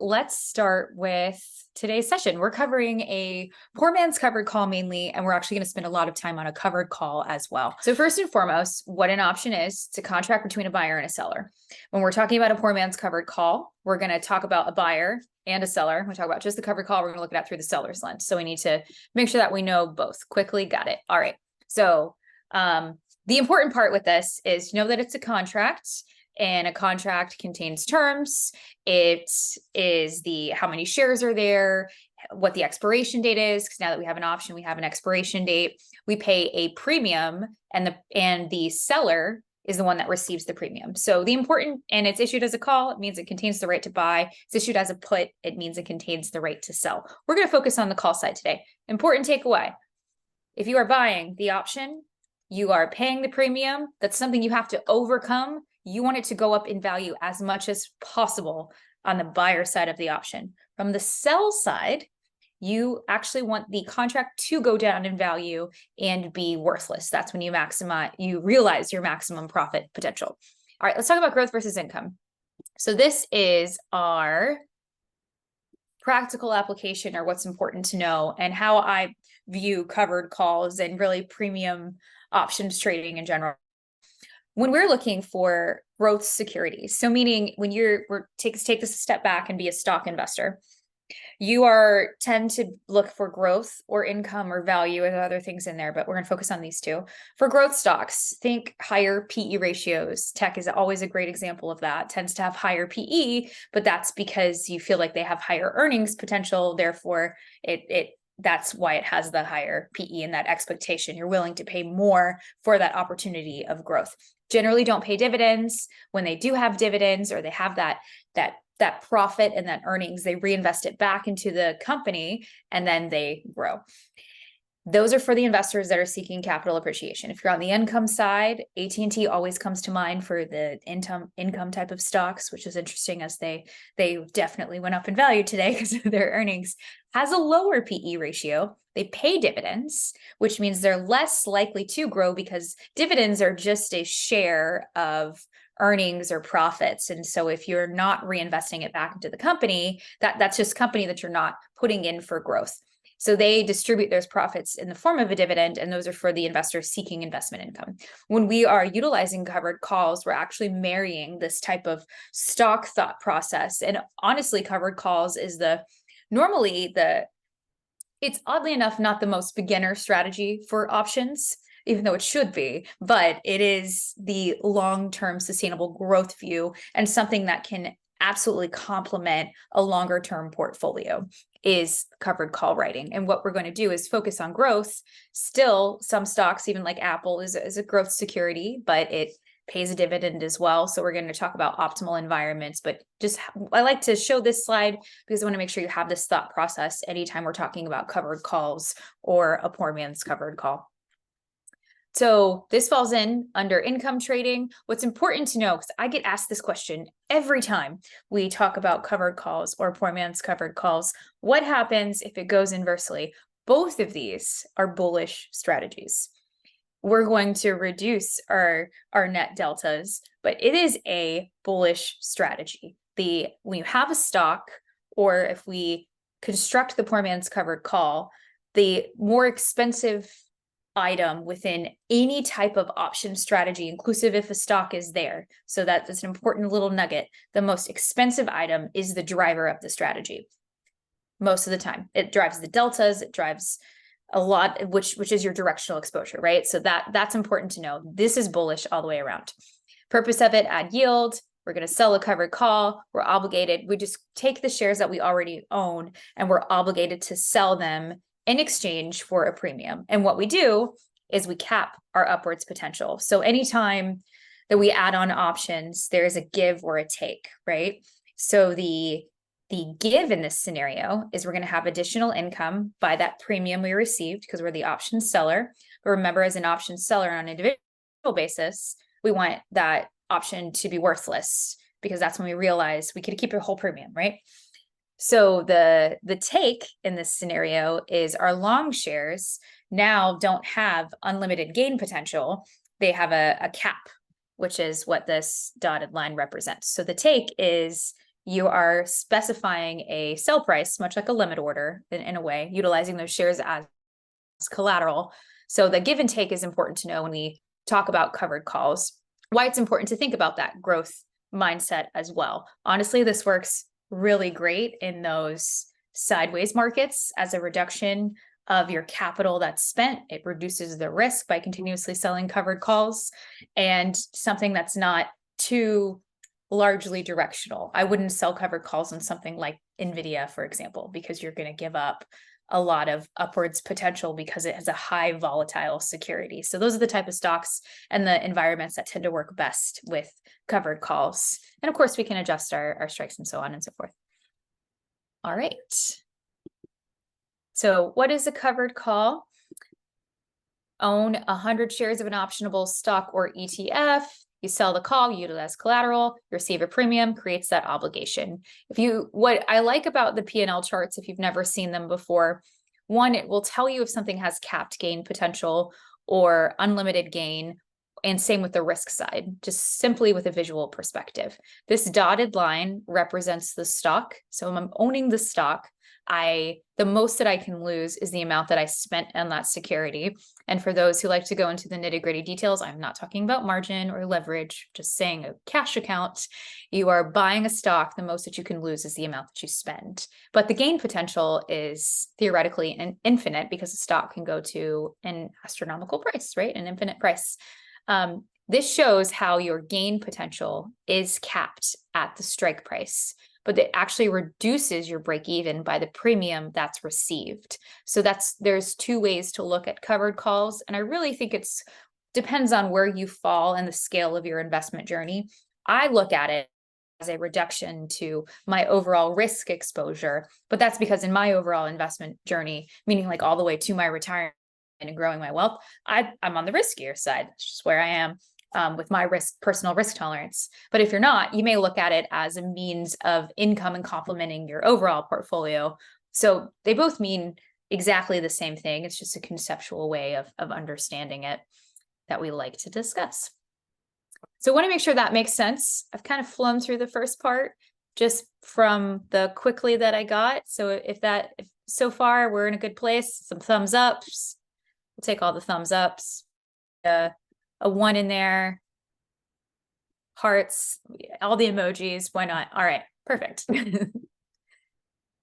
let's start with today's session. We're covering a poor man's covered call mainly, and we're actually going to spend a lot of time on a covered call as well. So first and foremost, what an option is, it's a contract between a buyer and a seller. When we're talking about a poor man's covered call, we're going to talk about a buyer and a seller. We talk about just the covered call. We're going to look at that through the seller's lens. So we need to make sure that we know both. Quickly, got it. All right. So the important part with this is know that it's a contract. And a contract contains terms. It is how many shares are there, what the expiration date is, because now that we have an option, we have an expiration date. We pay a premium, and the seller is the one that receives the premium. So and it's issued as a call, it means it contains the right to buy. It's issued as a put, it means it contains the right to sell. We're going to focus on the call side today. Important takeaway: if you are buying the option, you are paying the premium. That's something you have to overcome. You want it to go up in value as much as possible on the buyer side of the option. From the sell side, you actually want the contract to go down in value and be worthless. That's when you realize your maximum profit potential. All right, let's talk about growth versus income. So this is our practical application, or what's important to know, and how I view covered calls and really premium options trading in general. When we're looking for growth securities, so meaning when take this a step back and be a stock investor, you tend to look for growth or income or value and other things in there, but we're going to focus on these two. For growth stocks, think higher PE ratios. Tech is always a great example of that. Tends to have higher PE, but that's because you feel like they have higher earnings potential. Therefore, that's why it has the higher PE and that expectation. You're willing to pay more for that opportunity of growth. Generally don't pay dividends. When they do have dividends, or they have that profit and that earnings, they reinvest it back into the company and then they grow. Those are for the investors that are seeking capital appreciation. If you're on the income side, AT&T always comes to mind for the income type of stocks, which is interesting, as they definitely went up in value today because of their earnings. Has a lower PE ratio. They pay dividends, which means they're less likely to grow because dividends are just a share of earnings or profits. And so if you're not reinvesting it back into the company, that's just company that you're not putting in for growth. So they distribute those profits in the form of a dividend, and those are for the investors seeking investment income. When we are utilizing covered calls, we're actually marrying this type of stock thought process. And honestly, covered calls is it's oddly enough not the most beginner strategy for options, even though it should be, but it is the long-term sustainable growth view, and something that can absolutely complement a longer-term portfolio is covered call writing. And what we're going to do is focus on growth. Still, some stocks, even like Apple, is a growth security, but it pays a dividend as well. So we're going to talk about optimal environments, but I like to show this slide because I want to make sure you have this thought process anytime we're talking about covered calls or a poor man's covered call. So this falls in under income trading. What's important to know, because I get asked this question every time we talk about covered calls or poor man's covered calls: what happens if it goes inversely? Both of these are bullish strategies. We're going to reduce our net deltas, but it is a bullish strategy. When you have a stock, or if we construct the poor man's covered call, the more expensive item within any type of option strategy, inclusive if a stock is there. So that's an important little nugget. The most expensive item is the driver of the strategy. Most of the time, it drives the deltas, it drives a lot, which is your directional exposure, right? So that's important to know. This is bullish all the way around. Purpose of it: add yield. We're going to sell a covered call. We're obligated. We just take the shares that we already own, and we're obligated to sell them in exchange for a premium. And what we do is we cap our upwards potential. So anytime that we add on options, there is a give or a take, right? So the give in this scenario is we're going to have additional income by that premium we received because we're the option seller. But remember, as an option seller on an individual basis, we want that option to be worthless, because that's when we realize we could keep a whole premium, right? So the take in this scenario is our long shares now don't have unlimited gain potential. They have a cap, which is what this dotted line represents. So the take is you are specifying a sell price, much like a limit order in a way, utilizing those shares as collateral. So the give and take is important to know when we talk about covered calls, why it's important to think about that growth mindset as well. Honestly, this works really great in those sideways markets as a reduction of your capital that's spent. It reduces the risk by continuously selling covered calls, and something that's not too largely directional. I wouldn't sell covered calls on something like Nvidia, for example, because you're going to give up a lot of upwards potential because it has a high volatile security. So those are the type of stocks and the environments that tend to work best with covered calls. And of course, we can adjust our strikes and so on and so forth. All right. So what is a covered call? Own 100 shares of an optionable stock or ETF. You sell the call, you utilize collateral, you receive a premium, creates that obligation. What I like about the P&L charts, if you've never seen them before, one, it will tell you if something has capped gain potential or unlimited gain, and same with the risk side, just simply with a visual perspective. This dotted line represents the stock. So I'm owning the stock. The most that I can lose is the amount that I spent on that security. And for those who like to go into the nitty-gritty details, I'm not talking about margin or leverage, just saying a cash account. You are buying a stock, the most that you can lose is the amount that you spend. But the gain potential is theoretically infinite because the stock can go to an astronomical price, right? An infinite price. This shows how your gain potential is capped at the strike price, but it actually reduces your break even by the premium that's received. So there's two ways to look at covered calls. And I really think depends on where you fall in the scale of your investment journey. I look at it as a reduction to my overall risk exposure, but that's because in my overall investment journey, meaning like all the way to my retirement and growing my wealth, I'm on the riskier side. It's just where I am. With my personal risk tolerance. But if you're not, you may look at it as a means of income and complementing your overall portfolio. So they both mean exactly the same thing. It's just a conceptual way of understanding it that we like to discuss. So I want to make sure that makes sense. I've kind of flown through the first part just from the quickly that I got. So if so far we're in a good place, some thumbs ups, we'll take all the thumbs ups. A 1 in there, hearts, all the emojis, why not? All right, perfect.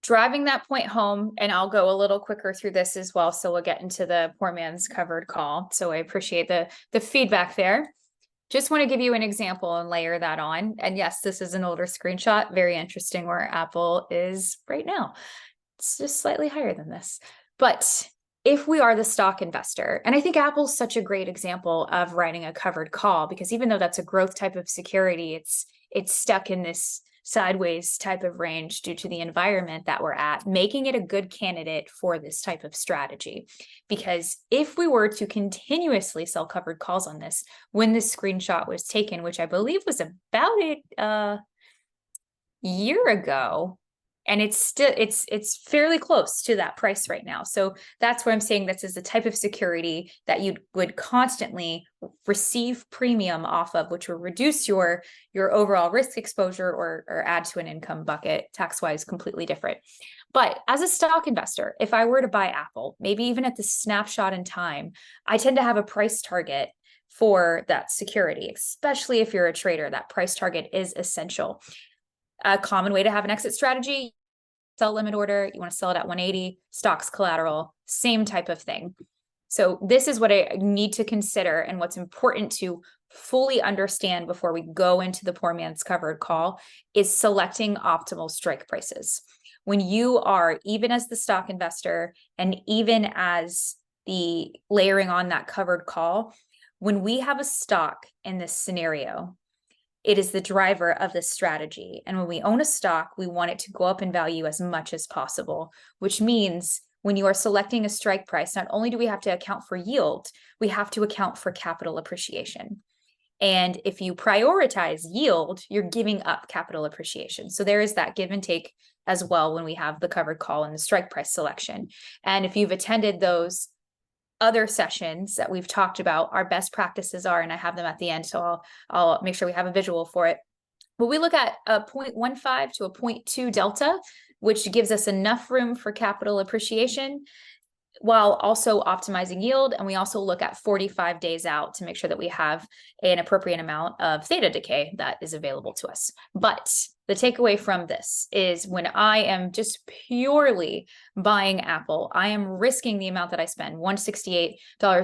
Driving that point home, and I'll go a little quicker through this as well, so we'll get into the poor man's covered call. So I appreciate the feedback there. Just want to give you an example and layer that on. And yes, this is an older screenshot, very interesting where Apple is right now. It's just slightly higher than this. But if we are the stock investor, and I think Apple's such a great example of writing a covered call, because even though that's a growth type of security, it's stuck in this sideways type of range due to the environment that we're at, making it a good candidate for this type of strategy. Because if we were to continuously sell covered calls on this, when this screenshot was taken, which I believe was about a year ago, and it's fairly close to that price right now. So that's where I'm saying this is the type of security that you would constantly receive premium off of, which will reduce your overall risk exposure or add to an income bucket, tax-wise, completely different. But as a stock investor, if I were to buy Apple, maybe even at the snapshot in time, I tend to have a price target for that security, especially if you're a trader. That price target is essential. A common way to have an exit strategy, sell limit order, you want to sell it at 180, stocks collateral, same type of thing. So this is what I need to consider and what's important to fully understand before we go into the poor man's covered call is selecting optimal strike prices. When you are, even as the stock investor and even as the layering on that covered call, when we have a stock in this scenario, it is the driver of this strategy. And when we own a stock, we want it to go up in value as much as possible, which means when you are selecting a strike price, not only do we have to account for yield, we have to account for capital appreciation. And if you prioritize yield, you're giving up capital appreciation. So there is that give and take as well when we have the covered call and the strike price selection. And if you've attended those other sessions that we've talked about, our best practices are, and I have them at the end, so I'll make sure we have a visual for it. But we look at a 0.15 to a 0.2 delta, which gives us enough room for capital appreciation while also optimizing yield. And we also look at 45 days out to make sure that we have an appropriate amount of theta decay that is available to us. But the takeaway from this is when I am just purely buying Apple, I am risking the amount that I spend, $168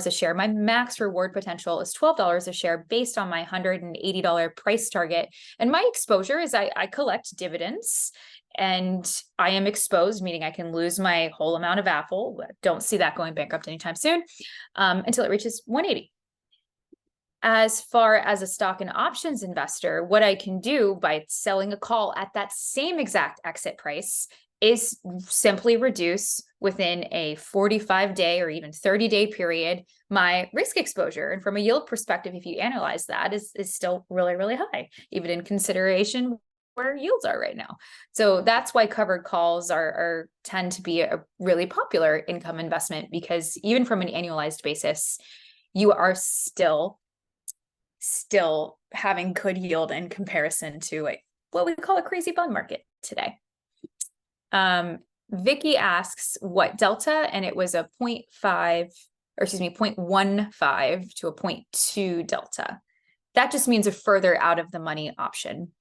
a share. My max reward potential is $12 a share based on my $180 price target. And my exposure is I collect dividends and I am exposed, meaning I can lose my whole amount of Apple. Don't see that going bankrupt anytime soon, until it reaches 180. As far as a stock and options investor, what I can do by selling a call at that same exact exit price is simply reduce within a 45-day or even 30-day period my risk exposure. And from a yield perspective, if you analyze that, is still really, really high, even in consideration where yields are right now. So that's why covered calls tend to be a really popular income investment, because even from an annualized basis, you are still having good yield in comparison to what we call a crazy bond market today. Vicky asks what delta, and it was a 0.15 to a 0.2 delta. That just means a further out of the money option.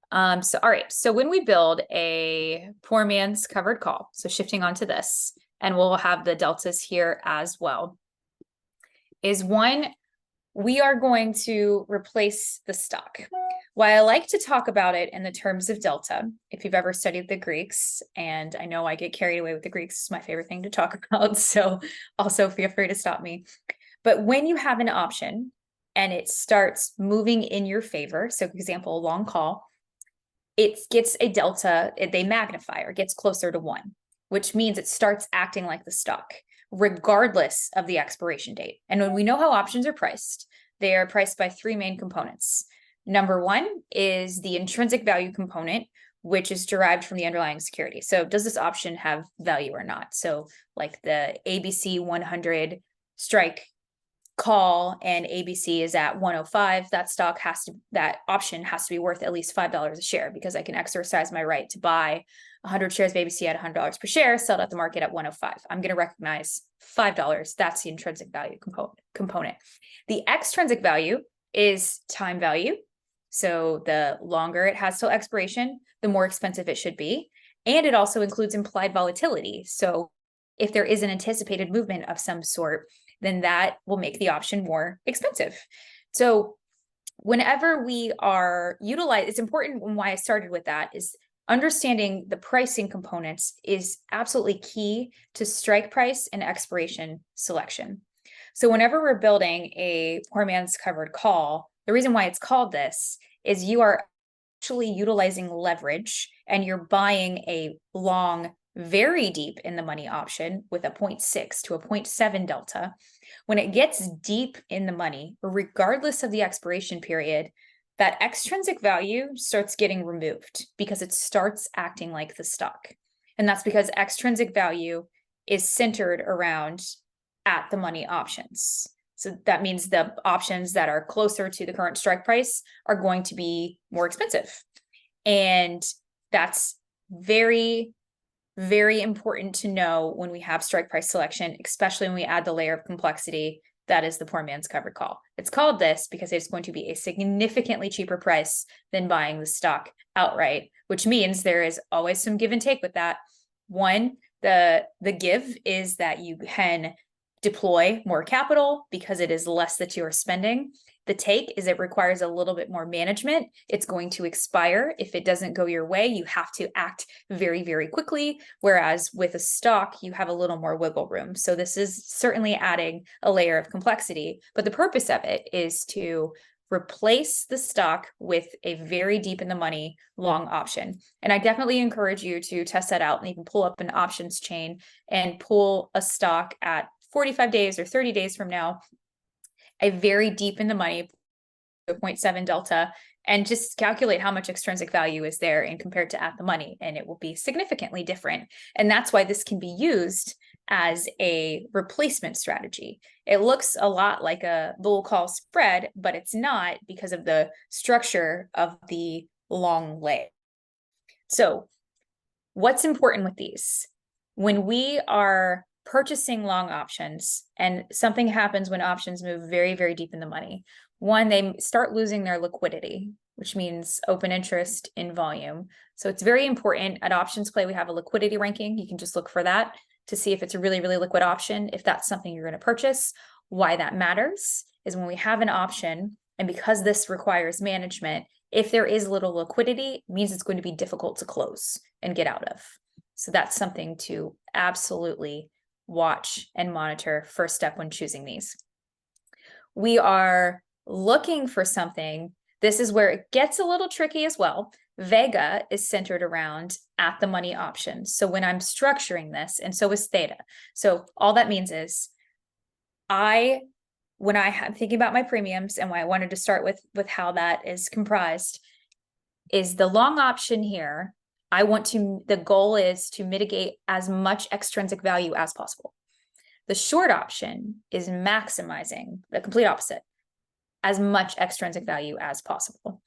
All right, so when we build a poor man's covered call, so shifting onto this, and we'll have the deltas here as well, is one, we are going to replace the stock. While I like to talk about it in the terms of delta, if you've ever studied the Greeks, and I know I get carried away with the Greeks, it's my favorite thing to talk about, so also feel free to stop me. But when you have an option and it starts moving in your favor, so for example, a long call, it gets a delta, they magnify or gets closer to 1, which means it starts acting like the stock, regardless of the expiration date. And when we know how options are priced, they are priced by 3 main components. Number 1 is the intrinsic value component, which is derived from the underlying security. So does this option have value or not? So like the ABC 100 strike call and ABC is at 105, that option has to be worth at least $5 a share, because I can exercise my right to buy 100 shares of ABC at $100 per share, sell it at the market at 105. I'm going to recognize $5. That's the intrinsic value component. The extrinsic value is time value. So the longer it has till expiration, the more expensive it should be. And it also includes implied volatility. So if there is an anticipated movement of some sort, then that will make the option more expensive. So whenever we are utilizing, it's important, and why I started with that is understanding the pricing components is absolutely key to strike price and expiration selection. So whenever we're building a poor man's covered call, the reason why it's called this is you are actually utilizing leverage and you're buying a long, very deep in the money option with a 0.6 to a 0.7 delta. When it gets deep in the money, regardless of the expiration period, that extrinsic value starts getting removed because it starts acting like the stock. And that's because extrinsic value is centered around at the money options. So that means the options that are closer to the current strike price are going to be more expensive. And that's very, very important to know when we have strike price selection, especially when we add the layer of complexity that is the poor man's covered call. It's called this because it's going to be a significantly cheaper price than buying the stock outright, which means there is always some give and take with that. One, the give is that you can deploy more capital because it is less that you are spending. The take is it requires a little bit more management. It's going to expire. If it doesn't go your way, you have to act very, very quickly. Whereas with a stock, you have a little more wiggle room. So this is certainly adding a layer of complexity, but the purpose of it is to replace the stock with a very deep in the money long option. And I definitely encourage you to test that out and even pull up an options chain and pull a stock at 45 days or 30 days from now, a very deep in the money, 0.7 delta, and just calculate how much extrinsic value is there and compared to at the money, and it will be significantly different. And that's why this can be used as a replacement strategy. It looks a lot like a bull call spread, but it's not because of the structure of the long leg. So what's important with these? When we are purchasing long options and something happens when options move very, very deep in the money, one, they start losing their liquidity, which means open interest in volume. So it's very important. At OptionsPlay, we have a liquidity ranking. You can just look for that to see if it's a really, really liquid option, if that's something you're going to purchase. Why that matters is when we have an option, and because this requires management, if there is little liquidity, it means it's going to be difficult to close and get out of. So that's something to absolutely watch and monitor. First step when choosing these. We are looking for something. This is where it gets a little tricky as well. Vega is centered around at the money options. So when I'm structuring this, and so is theta. So all that means is when I'm thinking about my premiums and why I wanted to start with how that is comprised, is the long option here. The goal is to mitigate as much extrinsic value as possible. The short option is maximizing the complete opposite, as much extrinsic value as possible.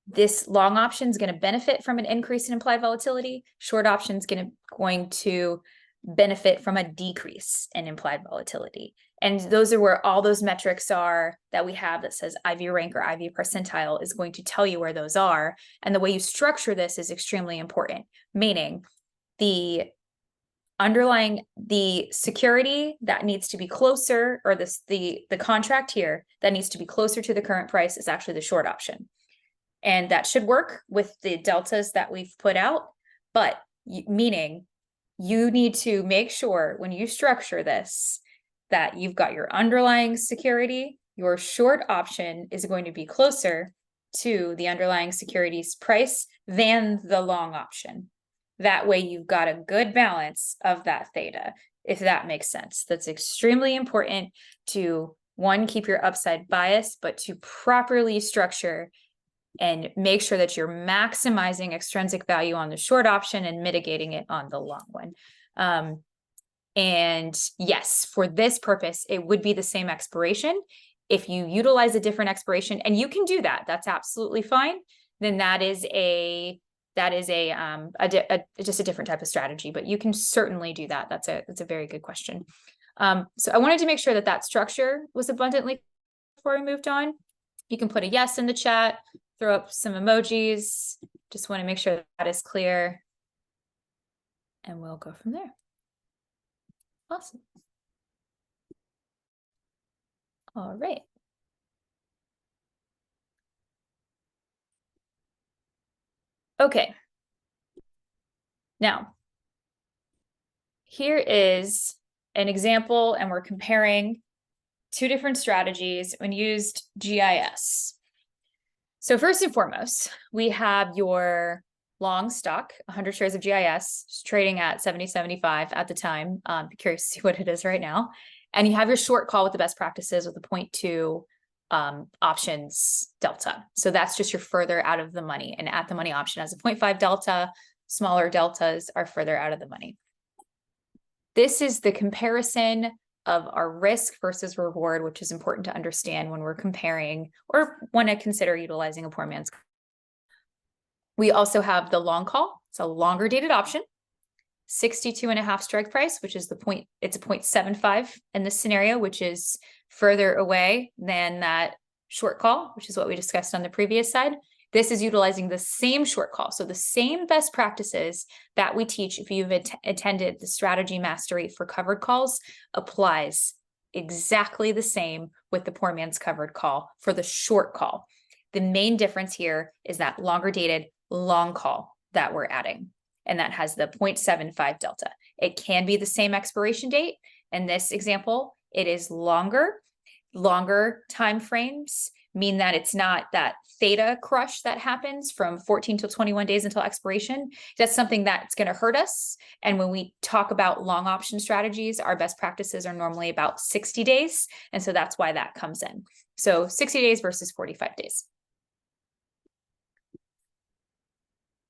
This long option is going to benefit from an increase in implied volatility. Short option is going to benefit from a decrease in implied volatility. And those are where all those metrics are that we have that says IV rank or IV percentile is going to tell you where those are. And the way you structure this is extremely important, meaning the security that needs to be closer, or the contract here that needs to be closer to the current price is actually the short option. And that should work with the deltas that we've put out, but meaning you need to make sure when you structure this that you've got your underlying security. Your short option is going to be closer to the underlying security's price than the long option. That way you've got a good balance of that theta, if that makes sense. That's extremely important to, one, keep your upside bias, but to properly structure and make sure that you're maximizing extrinsic value on the short option and mitigating it on the long one. And yes, for this purpose, it would be the same expiration. If you utilize a different expiration, and you can do that, that's absolutely fine, then that is just a different type of strategy, but you can certainly do that. That's a very good question. So I wanted to make sure that structure was abundantly before we moved on. You can put a yes in the chat, throw up some emojis. Just want to make sure that is clear. And we'll go from there. Awesome. All right. Okay. Now, here is an example, and we're comparing two different strategies when used GIS. So first and foremost, we have your long stock, 100 shares of GIS, trading at 70.75 at the time. Be curious to see what it is right now. And you have your short call with the best practices with a 0.2 options delta. So that's just your further out of the money. And at the money option has a 0.5 delta. Smaller deltas are further out of the money. This is the comparison of our risk versus reward, which is important to understand when we're comparing or want to consider utilizing a poor man's. We also have the long call. It's a longer dated option, 62.5 strike price, which is it's a 0.75 in this scenario, which is further away than that short call, which is what we discussed on the previous side. This is utilizing the same short call. So the same best practices that we teach if you've attended the strategy mastery for covered calls applies exactly the same with the poor man's covered call for the short call. The main difference here is that longer dated long call that we're adding, and that has the 0.75 delta. It can be the same expiration date. In this example, it is longer time frames mean that it's not that theta crush that happens from 14 to 21 days until expiration. That's something that's going to hurt us. And when we talk about long option strategies, our best practices are normally about 60 days. And so that's why that comes in. So 60 days versus 45 days.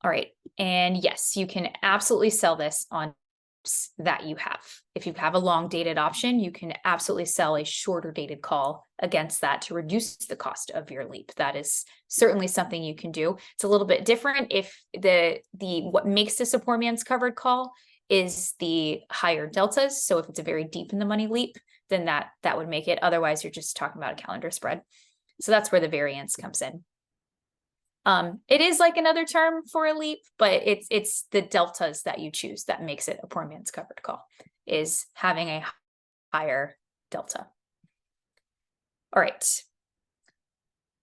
All right. And yes, you can absolutely sell this on leaps that you have. If you have a long dated option, you can absolutely sell a shorter dated call against that to reduce the cost of your leap. That is certainly something you can do. It's a little bit different if what makes this a poor man's covered call is the higher deltas. So if it's a very deep in the money leap, then that would make it. Otherwise, you're just talking about a calendar spread. So that's where the variance comes in. It is like another term for a leap, but it's the deltas that you choose that makes it a poor man's covered call, is having a higher delta. All right.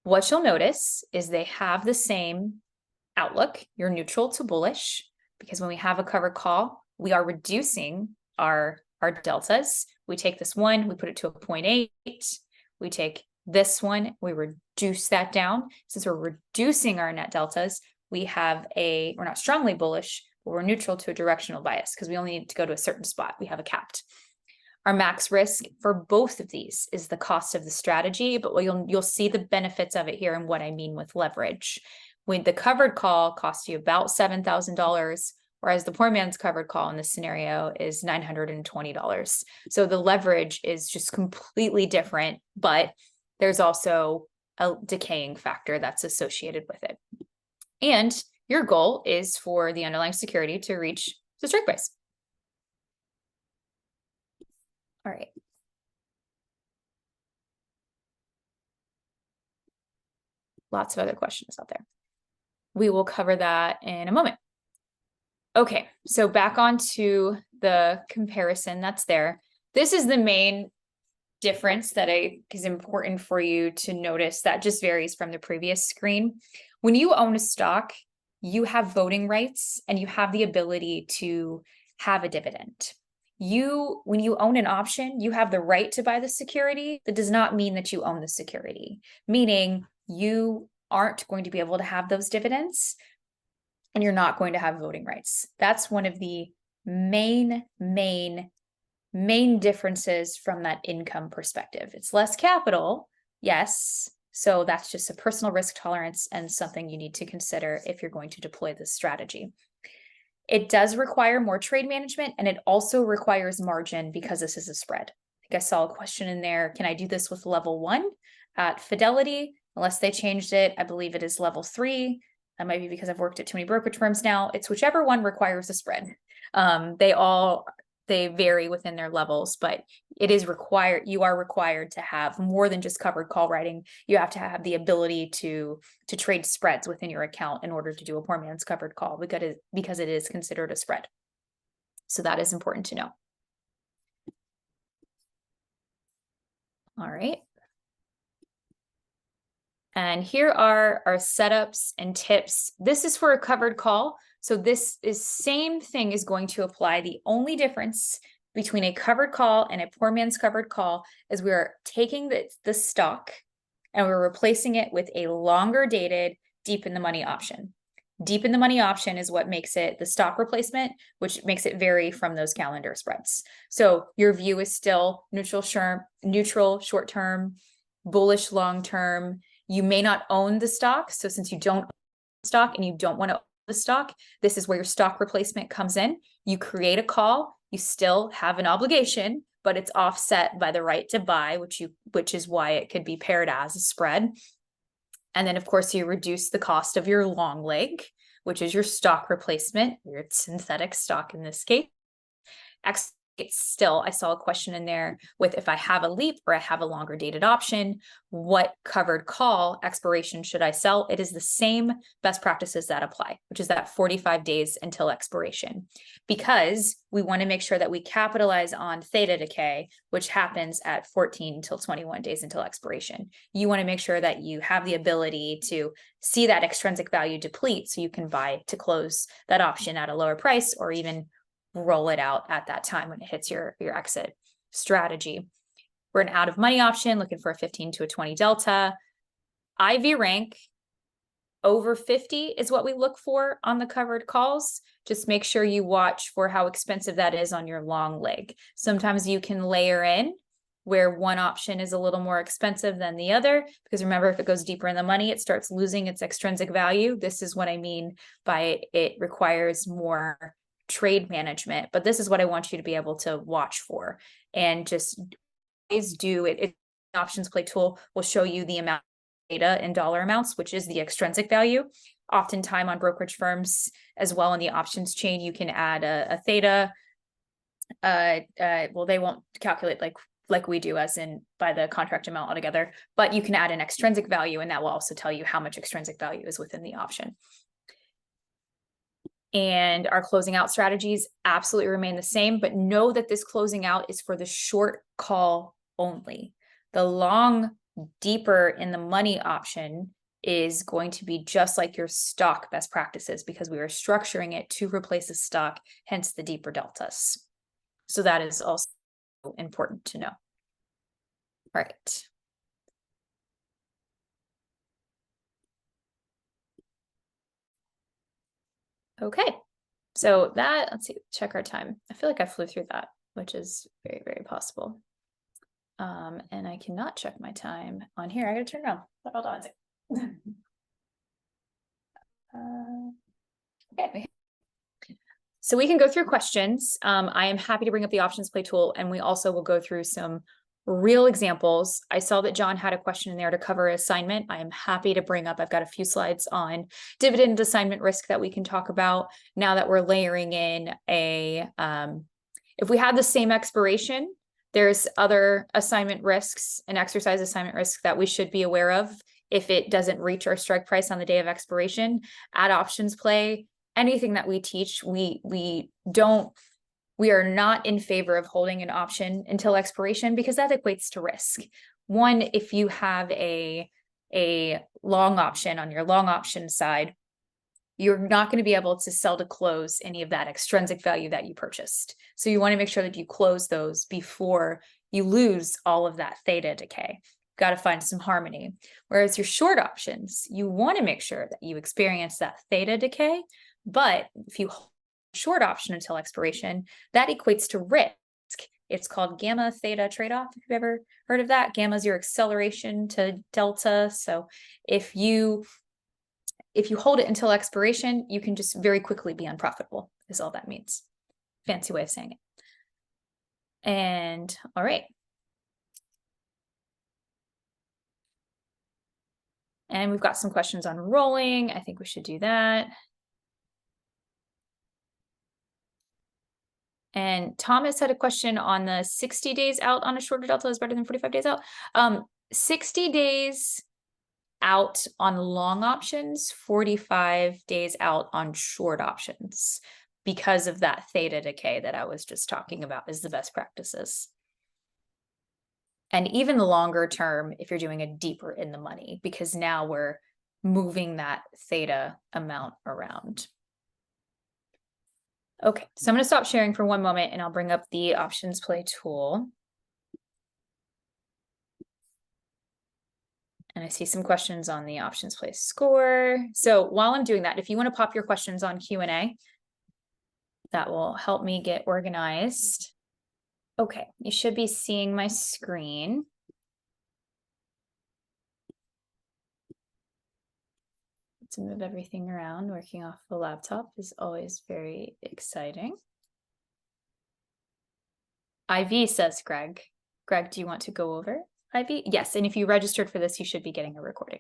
What you'll notice is they have the same outlook. You're neutral to bullish, because when we have a covered call, we are reducing our deltas. We take this one, we put it to a 0.8. We take this one, we reduce that down. Since we're reducing our net deltas, we're not strongly bullish, but we're neutral to a directional bias because we only need to go to a certain spot. We have a capped. Our max risk for both of these is the cost of the strategy, but you'll see the benefits of it here and what I mean with leverage. When the covered call costs you about $7,000, whereas the poor man's covered call in this scenario is $920. So the leverage is just completely different, but there's also a decaying factor that's associated with it. And your goal is for the underlying security to reach the strike price. All right. Lots of other questions out there. We will cover that in a moment. Okay, so back onto the comparison that's there. This is the main difference that is important for you to notice that just varies from the previous screen. When you own a stock, you have voting rights and you have the ability to have a dividend. When you own an option, you have the right to buy the security. That does not mean that you own the security, meaning you aren't going to be able to have those dividends and you're not going to have voting rights. That's one of the main differences from that income perspective. It's less capital, yes. So that's just a personal risk tolerance and something you need to consider if you're going to deploy this strategy. It does require more trade management, and it also requires margin because this is a spread. I think I saw a question in there. Can I do this with level 1 at Fidelity? Unless they changed it, I believe it is level 3. That might be because I've worked at too many brokerage firms now. It's whichever one requires a spread. They vary within their levels, but it is required. You are required to have more than just covered call writing. You have to have the ability to trade spreads within your account in order to do a poor man's covered call because it is considered a spread. So that is important to know. All right. And here are our setups and tips. This is for a covered call. So this is same thing is going to apply. The only difference between a covered call and a poor man's covered call is we are taking the stock and we're replacing it with a longer dated deep in the money option. Deep in the money option is what makes it the stock replacement, which makes it vary from those calendar spreads. So your view is still neutral short term, bullish long term. You may not own the stock. So since you don't own the stock and you don't want to own the stock, this is where your stock replacement comes in. You create a call, you still have an obligation, but it's offset by the right to buy, which is why it could be paired as a spread. And then of course you reduce the cost of your long leg, which is your stock replacement, your synthetic stock in this case. It's still, I saw a question in there with if I have a leap or I have a longer dated option, what covered call expiration should I sell? It is the same best practices that apply, which is that 45 days until expiration, because we want to make sure that we capitalize on theta decay, which happens at 14 till 21 days until expiration. You want to make sure that you have the ability to see that extrinsic value deplete so you can buy to close that option at a lower price or even roll it out at that time when it hits your exit strategy. We're an out of money option looking for a 15 to a 20 delta. IV rank over 50 is what we look for on the covered calls. Just make sure you watch for how expensive that is on your long leg. Sometimes you can layer in where one option is a little more expensive than the other, because remember, if it goes deeper in the money, it starts losing its extrinsic value. This is what I mean by it requires more trade management, but this is what I want you to be able to watch for, and just always do it. OptionsPlay tool will show you the amount of data in dollar amounts, which is the extrinsic value. Oftentimes on brokerage firms as well in the options chain, you can add a theta. Well, they won't calculate like we do, as in by the contract amount altogether, but you can add an extrinsic value, and that will also tell you how much extrinsic value is within the option. And our closing out strategies absolutely remain the same, but know that this closing out is for the short call only. The long, deeper in the money option is going to be just like your stock best practices, because we are structuring it to replace a stock, hence the deeper deltas. So that is also important to know. All right. Okay. So that, let's see, check our time. I feel like I flew through that, which is very, very possible. And I cannot check my time on here. I gotta turn it on. Hold on a second. Okay. So we can go through questions. I am happy to bring up the OptionsPlay tool, and we also will go through some real examples. I saw that John had a question in there to cover assignment. I am happy to bring up, I've got a few slides on dividend assignment risk that we can talk about now that we're layering in a, if we had the same expiration, there's other assignment risks and exercise assignment risks that we should be aware of if it doesn't reach our strike price on the day of expiration. At OptionsPlay, anything that we teach, we are not in favor of holding an option until expiration, because that equates to risk. One, if you have a long option on your long option side, you're not going to be able to sell to close any of that extrinsic value that you purchased. So you want to make sure that you close those before you lose all of that theta decay. Got to find some harmony. Whereas your short options, you want to make sure that you experience that theta decay. But if you hold a short option until expiration, that equates to risk. It's called gamma theta trade-off. If you've ever heard of that, gamma is your acceleration to delta. So if you hold it until expiration, you can just very quickly be unprofitable, is all that means. Fancy way of saying it. And all right. And we've got some questions on rolling. I think we should do that. And Thomas had a question on the 60 days out on a shorter delta is better than 45 days out. 60 days out on long options, 45 days out on short options, because of that theta decay that I was just talking about is the best practices. And even the longer term, if you're doing a deeper in the money, because now we're moving that theta amount around. Okay, so I'm going to stop sharing for one moment and I'll bring up the OptionsPlay tool. And I see some questions on the OptionsPlay score. So while I'm doing that, if you want to pop your questions on Q&A, that will help me get organized. Okay, you should be seeing my screen. To move everything around, working off the laptop is always very exciting. IV says Greg. Greg, do you want to go over IV? Yes, and if you registered for this, you should be getting a recording.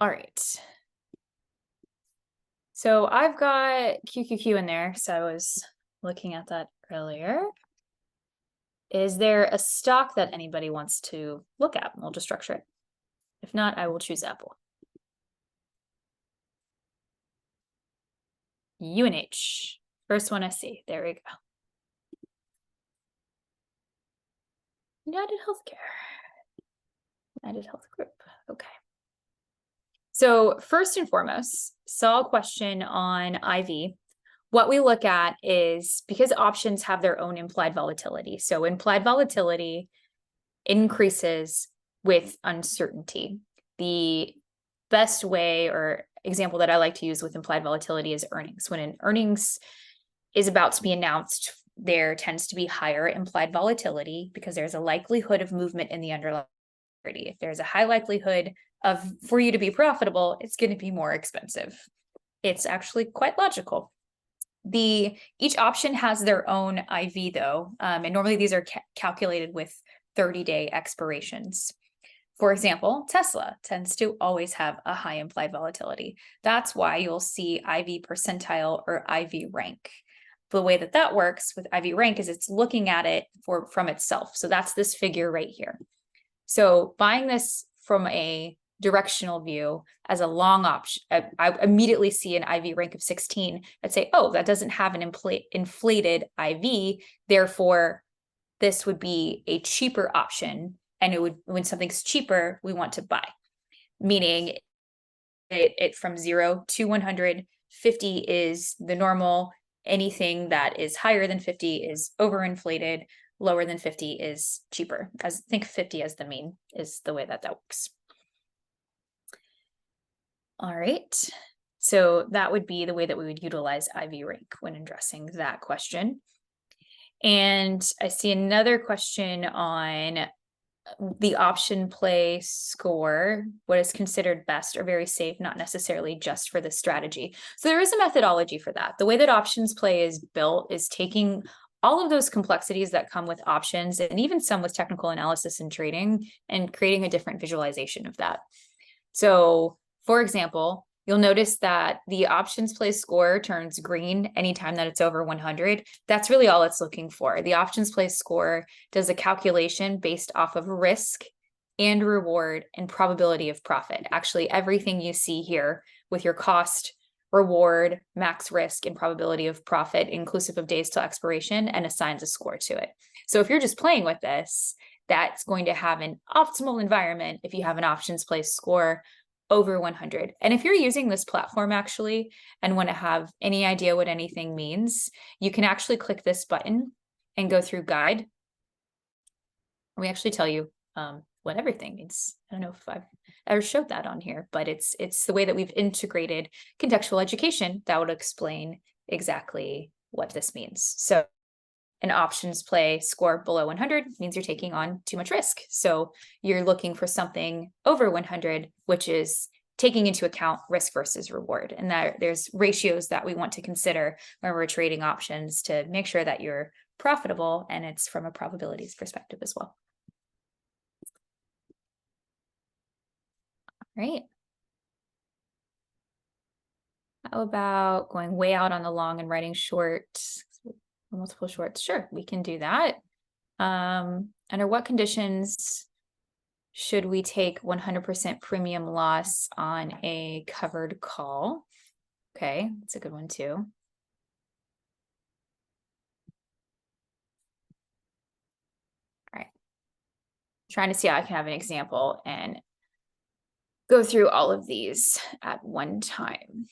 All right. So I've got QQQ in there, so I was looking at that earlier. Is there a stock that anybody wants to look at? We'll just structure it. If not, I will choose Apple. UNH, first one I see. There we go. United Healthcare. United Health Group. Okay. So first and foremost, saw a question on IV. What we look at is, because options have their own implied volatility. So implied volatility increases with uncertainty. The best way or example that I like to use with implied volatility is earnings. When an earnings is about to be announced, there tends to be higher implied volatility because there's a likelihood of movement in the underlying security. If there's a high likelihood for you to be profitable, it's going to be more expensive. It's actually quite logical. Each option has their own IV though, and normally these are calculated with 30-day expirations. For example, Tesla tends to always have a high implied volatility. That's why you'll see IV percentile or IV rank. The way that works with IV rank is it's looking at it from itself. So that's this figure right here. So buying this from a directional view as a long option, I immediately see an IV rank of 16. I'd say, oh, that doesn't have an inflated IV. Therefore, this would be a cheaper option. And it would, when something's cheaper, we want to buy. Meaning it from 0 to 100, 50 is the normal. Anything that is higher than 50 is overinflated. Lower than 50 is cheaper. Think 50 as the mean is the way that works. All right. So that would be the way that we would utilize IV rank when addressing that question. And I see another question on the OptionsPlay score, what is considered best or very safe, not necessarily just for the strategy. So there is a methodology for that. The way that OptionsPlay is built is taking all of those complexities that come with options and even some with technical analysis and trading and creating a different visualization of that. So for example, you'll notice that the OptionsPlay score turns green anytime that it's over 100. That's really all it's looking for. The OptionsPlay score does a calculation based off of risk and reward and probability of profit. Actually, everything you see here with your cost, reward, max risk, and probability of profit, inclusive of days till expiration, and assigns a score to it. So if you're just playing with this, that's going to have an optimal environment if you have an OptionsPlay score over 100. And if you're using this platform actually and want to have any idea what anything means, you can actually click this button and go through guide. We actually tell you what everything means. I don't know if I've ever showed that on here, but it's the way that we've integrated contextual education that would explain exactly what this means. So an OptionsPlay score below 100 means you're taking on too much risk. So you're looking for something over 100, which is taking into account risk versus reward. And that there's ratios that we want to consider when we're trading options to make sure that you're profitable, and it's from a probabilities perspective as well. All right. How about going way out on the long and writing short? Multiple shorts, sure, we can do that. Under what conditions should we take 100% premium loss on a covered call? Okay, that's a good one too. All right, trying to see how I can have an example and go through all of these at one time.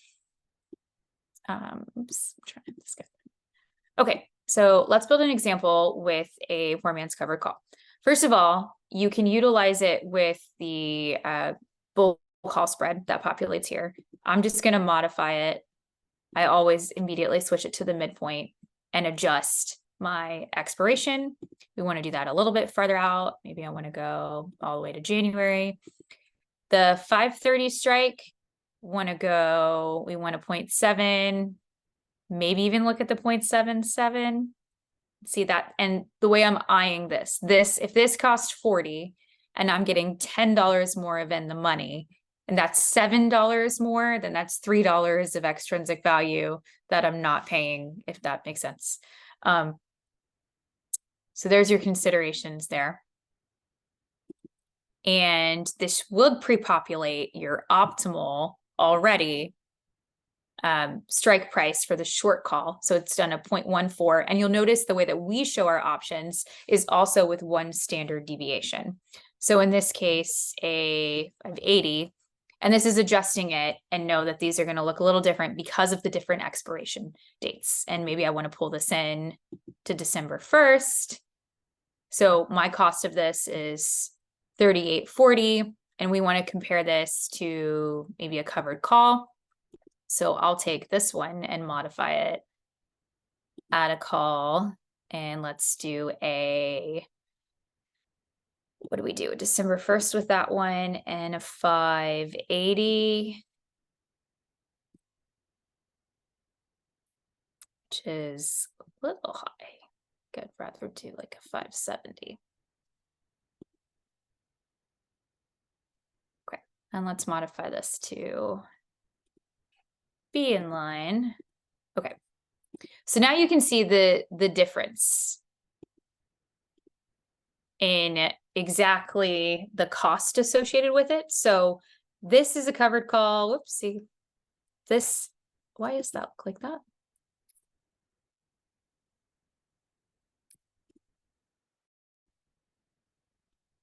Oops, I'm trying this guy. Okay, so let's build an example with a poor man's covered call. First of all, you can utilize it with the bull call spread that populates here. I'm just going to modify it. I always immediately switch it to the midpoint and adjust my expiration. We want to do that a little bit farther out. Maybe I want to go all the way to January. The 5:30 strike, we want a 0.7. Maybe even look at the 0.77. See that? And the way I'm eyeing this, if this cost 40 and I'm getting $10 more than the money, and that's $7 more, then that's $3 of extrinsic value that I'm not paying, if that makes sense. So there's your considerations there. And this will pre-populate your optimal already strike price for the short call. So it's done a 0.14. And you'll notice the way that we show our options is also with one standard deviation. So in this case, I have 80, and this is adjusting it, and know that these are going to look a little different because of the different expiration dates. And maybe I want to pull this in to December 1st. So my cost of this is $38.40, and we want to compare this to maybe a covered call. So I'll take this one and modify it, add a call, and let's do a what do we do? December 1st with that one and a 580, which is a little high. I'd rather do like a 570. Okay, and let's modify this to be in line. Okay, so now you can see the difference in exactly the cost associated with it. So this is a covered call. Whoopsie. This, why is that look like that?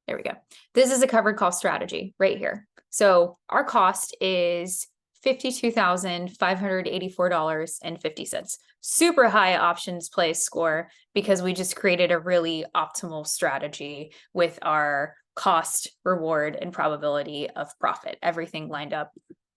There we go. This is a covered call strategy right here. So our cost is $52,584.50. Super high options play score because we just created a really optimal strategy with our cost, reward, and probability of profit. Everything lined up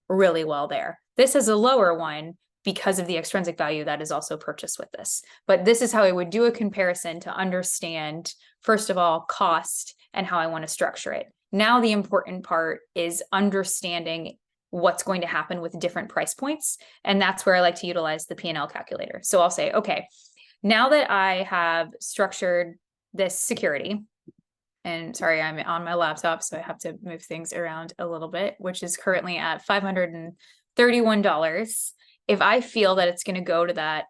really well there. This is a lower one because of the extrinsic value that is also purchased with this. But this is how I would do a comparison to understand, first of all, cost and how I want to structure it. Now, the important part is understanding what's going to happen with different price points. And that's where I like to utilize the P&L calculator. So I'll say, okay, now that I have structured this security, and sorry, I'm on my laptop, so I have to move things around a little bit, which is currently at $531. If I feel that it's going to go to that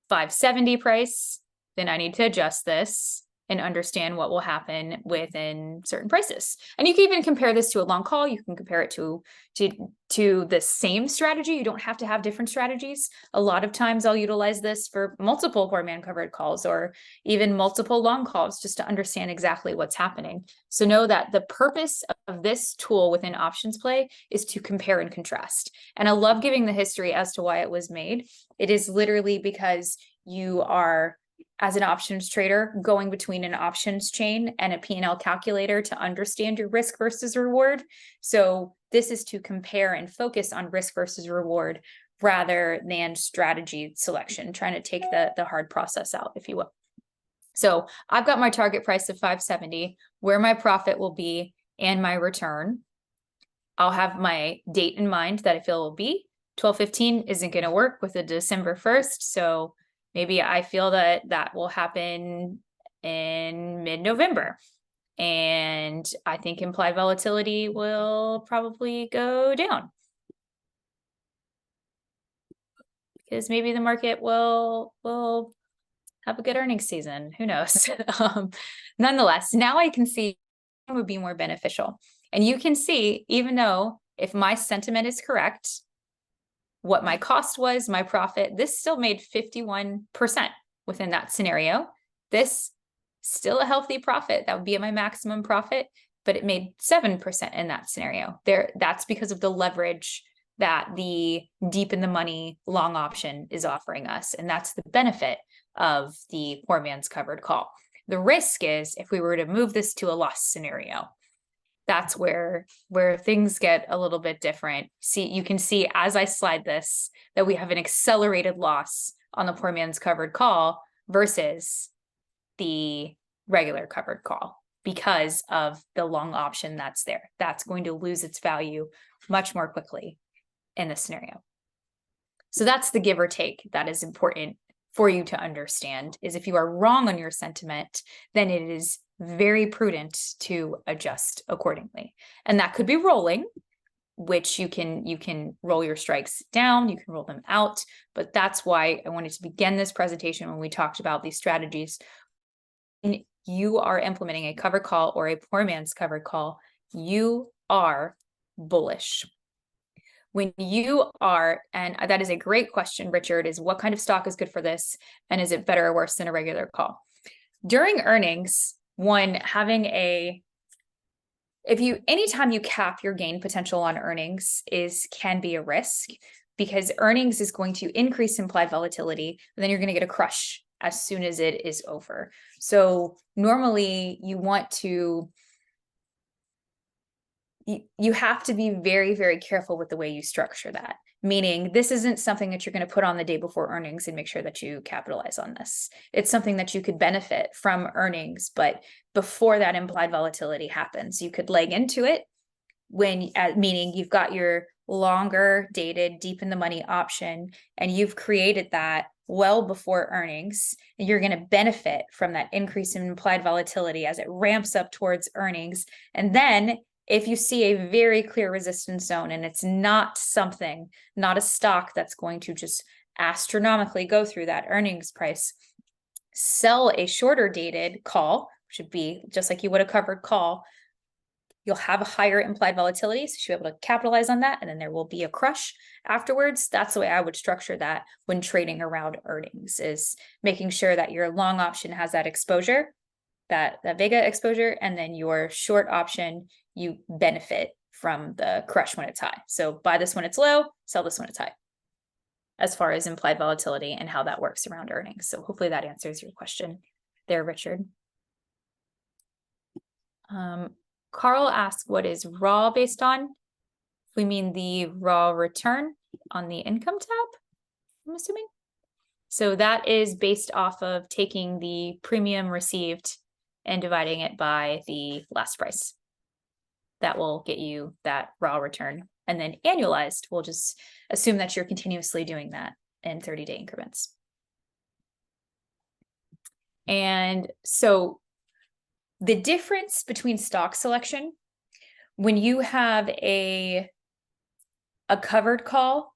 570 price, then I need to adjust this and understand what will happen within certain prices. And you can even compare this to a long call. You can compare it to the same strategy. You don't have to have different strategies. A lot of times I'll utilize this for multiple poor man covered calls or even multiple long calls just to understand exactly what's happening. So know that the purpose of this tool within OptionsPlay is to compare and contrast. And I love giving the history as to why it was made. It is literally because you are, as an options trader, going between an options chain and a P&L calculator to understand your risk versus reward. So this is to compare and focus on risk versus reward rather than strategy selection, trying to take the hard process out, if you will. So I've got my target price of 570, where my profit will be and my return. I'll have my date in mind that I feel will be. 12/15 isn't going to work with a December 1st, so maybe I feel that that will happen in mid-November. And I think implied volatility will probably go down, because maybe the market will have a good earnings season. Who knows? Nonetheless, now I can see it would be more beneficial. And you can see, even though if my sentiment is correct, what my cost was, my profit, this still made 51% within that scenario. This still a healthy profit. That would be my maximum profit, but it made 7% in that scenario. That's because of the leverage that the deep in the money long option is offering us. And that's the benefit of the poor man's covered call. The risk is if we were to move this to a loss scenario, that's where things get a little bit different. See, you can see as I slide this that we have an accelerated loss on the poor man's covered call versus the regular covered call because of the long option that's there. That's going to lose its value much more quickly in this scenario. So that's the give or take that is important for you to understand, is if you are wrong on your sentiment, then it is very prudent to adjust accordingly. And that could be rolling, which you can roll your strikes down, you can roll them out. But that's why I wanted to begin this presentation when we talked about these strategies. When you are implementing a covered call or a poor man's covered call, you are bullish. When you are, and that is a great question, Richard, is what kind of stock is good for this? And is it better or worse than a regular call? During earnings, anytime you cap your gain potential on earnings can be a risk, because earnings is going to increase implied volatility, and then you're going to get a crush as soon as it is over. So normally you want to you have to be very, very careful with the way you structure that. Meaning this isn't something that you're going to put on the day before earnings and make sure that you capitalize on this. It's something that you could benefit from earnings, but before that implied volatility happens, you could leg into it meaning you've got your longer dated deep in the money option and you've created that well before earnings, and you're going to benefit from that increase in implied volatility as it ramps up towards earnings. And then if you see a very clear resistance zone and it's not a stock that's going to just astronomically go through that earnings price, sell a shorter dated call, which would be just like you would a covered call. You'll have a higher implied volatility, so you should be able to capitalize on that, and then there will be a crush afterwards. That's the way I would structure that when trading around earnings, is making sure that your long option has that exposure, that Vega exposure, and then your short option, you benefit from the crush when it's high. So buy this when it's low, sell this when it's high, as far as implied volatility and how that works around earnings. So hopefully that answers your question there, Richard. Carl asked, what is raw based on? We mean the raw return on the income tab, I'm assuming. So that is based off of taking the premium received and dividing it by the last price. That will get you that raw return. And then annualized, we'll just assume that you're continuously doing that in 30-day increments. And so the difference between stock selection, when you have a covered call,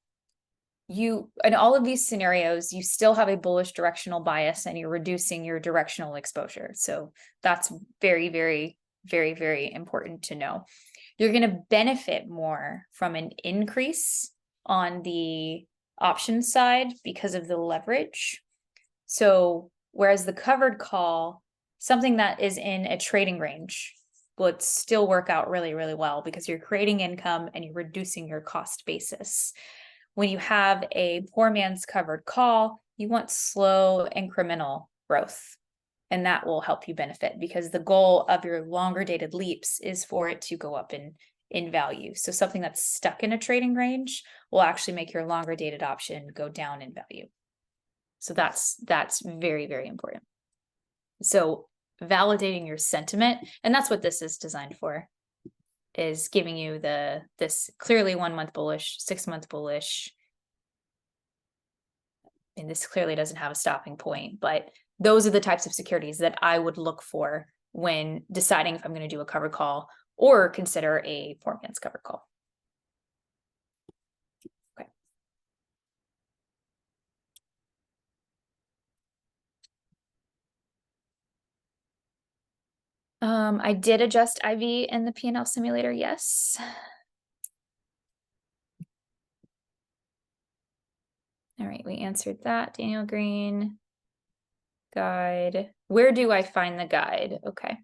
in all of these scenarios, you still have a bullish directional bias and you're reducing your directional exposure. So that's very, very, very, very important to know. You're going to benefit more from an increase on the option side because of the leverage. So whereas the covered call, something that is in a trading range, would still work out really, really well because you're creating income and you're reducing your cost basis. When you have a poor man's covered call, you want slow incremental growth, and that will help you benefit because the goal of your longer dated leaps is for it to go up in value. So something that's stuck in a trading range will actually make your longer dated option go down in value. So that's very, very important. So validating your sentiment, and that's what this is designed for, is giving you this clearly 1 month bullish, 6 month bullish. And this clearly doesn't have a stopping point, but those are the types of securities that I would look for when deciding if I'm going to do a covered call or consider a poor man's covered call. Okay. I did adjust IV in the P&L simulator, yes. All right, we answered that. Daniel Green. Guide. Where do I find the guide? Okay.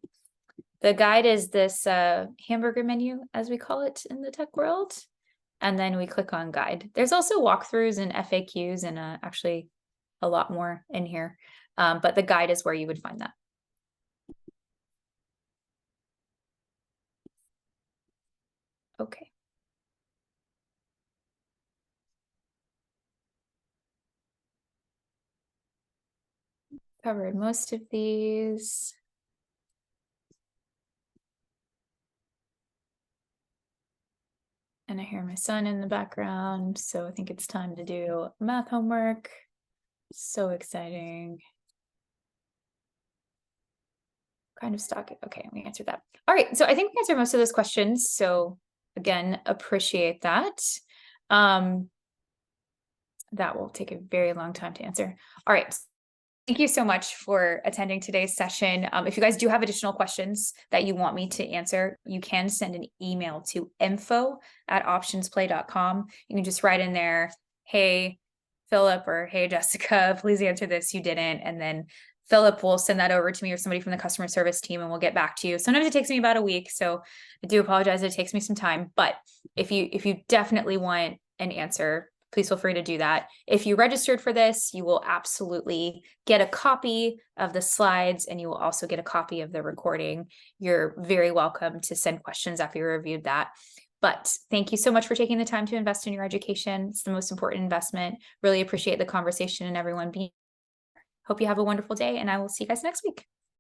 The guide is this hamburger menu, as we call it in the tech world. And then we click on guide. There's also walkthroughs and FAQs and actually a lot more in here. But the guide is where you would find that. Okay. Covered most of these. And I hear my son in the background, so I think it's time to do math homework. So exciting. Kind of stock it. Okay, we answered that. All right, so I think we answered most of those questions. So again, appreciate that. That will take a very long time to answer. All right. Thank you so much for attending today's session. If you guys do have additional questions that you want me to answer, you can send an email to info@optionsplay.com. You can just write in there, hey, Philip, or hey, Jessica, please answer this. You didn't. And then Philip will send that over to me or somebody from the customer service team and we'll get back to you. Sometimes it takes me about a week. So I do apologize. It takes me some time. But if you definitely want an answer, please feel free to do that. If you registered for this, you will absolutely get a copy of the slides, and you will also get a copy of the recording. You're very welcome to send questions after you reviewed that. But thank you so much for taking the time to invest in your education. It's the most important investment. Really appreciate the conversation and everyone being here. Hope you have a wonderful day, and I will see you guys next week.